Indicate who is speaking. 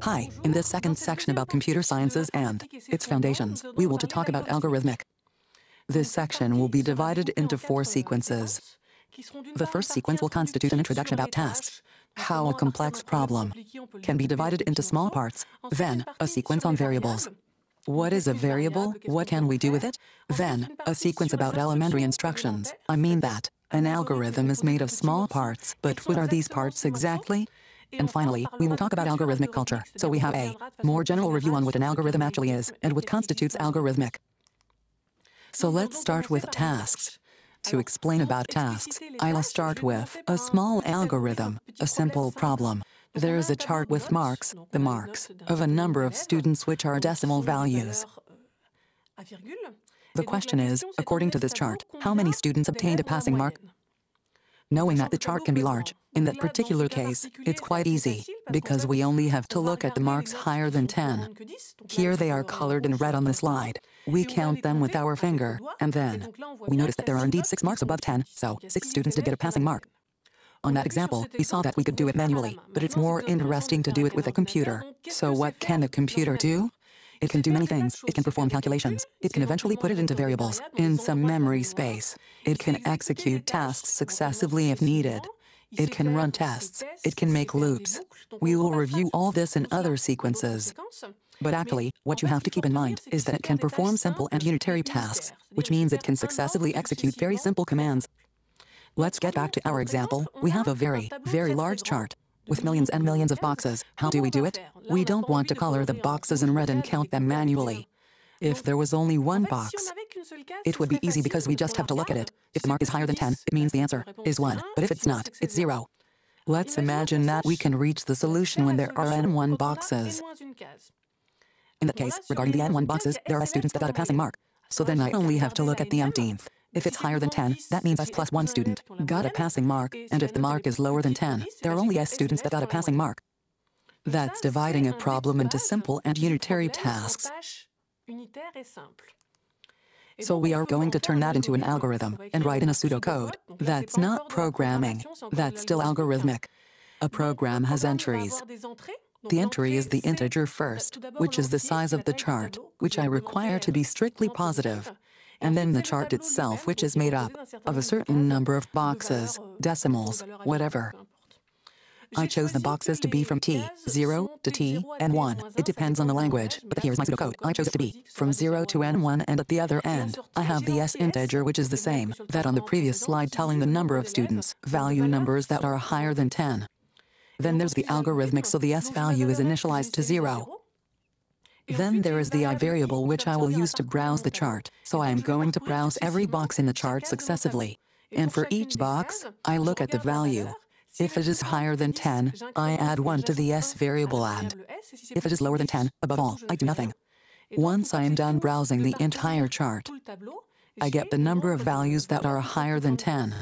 Speaker 1: Hi, in this second section about computer sciences and its foundations, we will talk about algorithmic. This section will be divided into 4 sequences. The first sequence will constitute an introduction about tasks, how a complex problem can be divided into small parts, then a sequence on variables. What is a variable? What can we do with it? Then, a sequence about elementary instructions. I mean that an algorithm is made of small parts, but what are these parts exactly? And finally, we will talk about algorithmic culture. So we have a more general review on what an algorithm actually is and what constitutes algorithmic. So let's start with tasks. To explain about tasks, I'll start with a small algorithm, a simple problem. There's a chart with marks, the marks of a number of students which are decimal values. The question is, according to this chart, how many students obtained a passing mark? Knowing that the chart can be large, in that particular case, it's quite easy, because we only have to look at the marks higher than 10. Here they are colored in red on the slide. We count them with our finger, and then we notice that there are indeed 6 marks above 10, so 6 students did get a passing mark. On that example, we saw that we could do it manually, but it's more interesting to do it with a computer. So what can a computer do? It can do many things. It can perform calculations. It can eventually put it into variables, in some memory space. It can execute tasks successively if needed. It can run tests. It can make loops. We will review all this in other sequences. But actually, what you have to keep in mind is that it can perform simple and unitary tasks, which means it can successively execute very simple commands. Let's get back to our example. We have a very, very large chart with millions and millions of boxes. How do we do it? We don't want to color the boxes in red and count them manually. If there was only one box, it would be easy because we just have to look at it. If the mark is higher than 10, it means the answer is 1, but if it's not, it's 0. Let's imagine that we can reach the solution when there are n1 boxes. In that case, regarding the n1 boxes, there are students that got a passing mark. So then I only have to look at the mth. If it's higher than 10, that means S plus 1 student got a passing mark, and if the mark is lower than 10, there are only S students that got a passing mark. That's dividing a problem into simple and unitary tasks. So we are going to turn that into an algorithm and write in a pseudocode. That's not programming, that's still algorithmic. A program has entries. The entry is the integer first, which is the size of the chart, which I require to be strictly positive. And then the chart itself, which is made up of a certain number of boxes, decimals, whatever. I chose the boxes to be from T0 to T and 1. It depends on the language, but here's my pseudocode. I chose it to be from 0 to n1, and at the other end, I have the S integer, which is the same that on the previous slide, telling the number of students, value numbers that are higher than 10. Then there's the algorithmic, so the S value is initialized to 0. Then there is the I variable, which I will use to browse the chart. So I am going to browse every box in the chart successively. And for each box, I look at the value. If it is higher than 10, I add 1 to the S variable, and if it is lower than 10, above all, I do nothing. Once I am done browsing the entire chart, I get the number of values that are higher than 10.